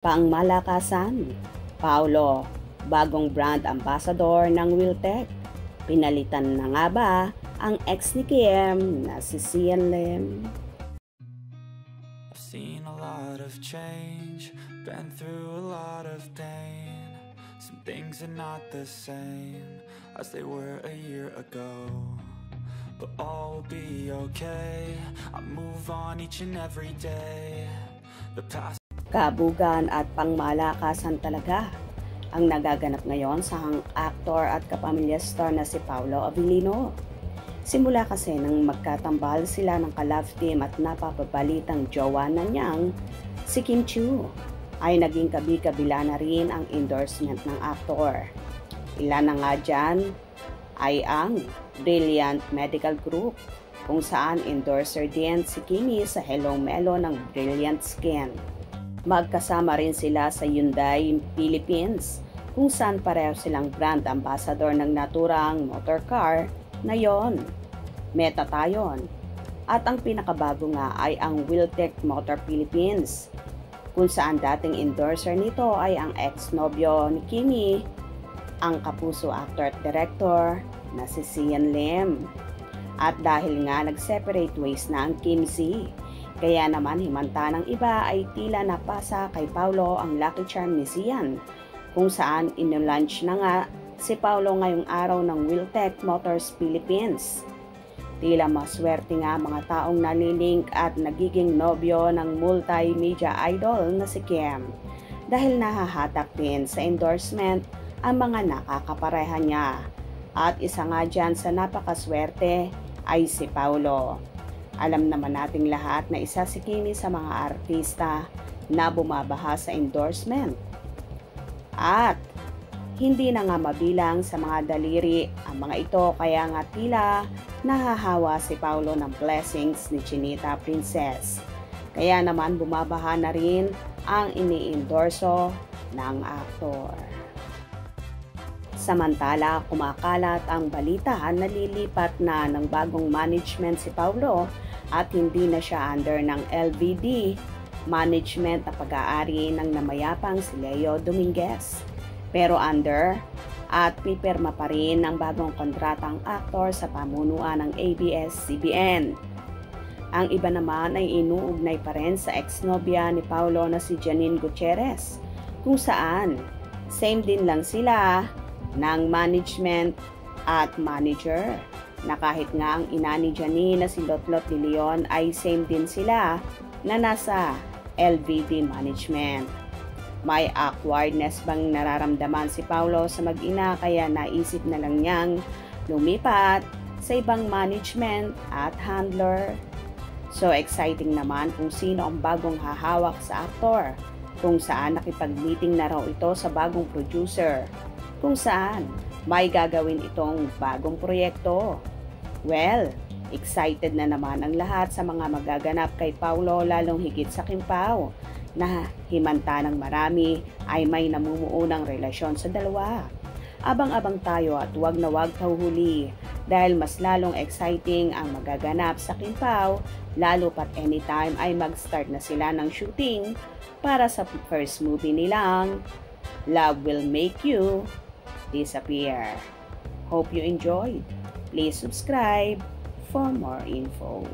Pangmalakasan, Paolo, bagong brand ambassador ng Wiltec. Pinalitan na nga ba ang ex ni Kim na si Sian Lim? I've seen a lot of change, been through a lot of pain. Some things are not the same as they were a year ago, but all will be okay. I move on each and every day. The past. Kabugan at pangmalakasan talaga ang nagaganap ngayon sa aktor at kapamilya star na si Paolo Abilino. Simula kasi nang magkatambal sila ng ka-love team at napapabalitang jowa na niyang si Kim Chiu, ay naging kabi-kabila na rin ang endorsement ng aktor. Ilan na nga dyan ay ang Brilliant Medical Group, kung saan endorser din si Kimi sa Hello Melo ng Brilliant Skin. Magkasama rin sila sa Hyundai Philippines, kung saan pareho silang brand ambassador ng naturang motor car na yon, Metatayon. At ang pinakabago nga ay ang Wiltec Motor Philippines, kung saan dating endorser nito ay ang ex-nobyo ni Kimi, ang kapuso actor at director na si Sian Lim. At dahil nga nag-separate ways na ang Kim Z, kaya naman himanta ng iba ay tila napasa kay Paolo ang lucky charm ni Sian, kung saan inulaunch na nga si Paolo ngayong araw ng Wiltec Motors Philippines. Tila maswerte nga mga taong nalilink at nagiging nobyo ng multimedia idol na si Kim, dahil nahahatak din sa endorsement ang mga nakakapareha niya. At isa nga dyan sa napakaswerte ay si Paolo. Alam naman nating lahat na isa si Kimi sa mga artista na bumabaha sa endorsement. At hindi na nga mabilang sa mga daliri ang mga ito, kaya nga tila nahahawa si Paolo ng blessings ni Chinita Princess. Kaya naman bumabaha na rin ang ini-endorso ng aktor. Samantala, kumakalat ang balita na lilipat na ng bagong management si Paolo at hindi na siya under ng LVD management na pag-aari ng namayapang si Leo Dominguez, pero under at pipirma pa rin ng bagong kontratang aktor sa pamunuan ng ABS-CBN. Ang iba naman ay inuugnay pa rin sa ex-nobya ni Paolo na si Janine Gutierrez, kung saan same din lang sila ng management at manager, na kahit nga ang ina ni Janine na si Lotlot de Leon ay same din sila na nasa LVD management. May awkwardness bang nararamdaman si Paolo sa mag-ina, kaya naisip na lang niyang lumipat sa ibang management at handler. So exciting naman kung sino ang bagong hahawak sa aktor, kung saan nakipag-meeting na raw ito sa bagong producer, kung saan may gagawin itong bagong proyekto. Well, excited na naman ang lahat sa mga magaganap kay Paolo, lalong higit sa Kim Pao, na himanta ng marami ay may namumuunang relasyon sa dalawa. Abang-abang tayo at wag na wag pahuhuli, dahil mas lalong exciting ang magaganap sa Kim Pao, lalo pat anytime ay mag-start na sila ng shooting para sa first movie nilang Love Will Make You Disappear. Hope you enjoyed. Please subscribe for more info.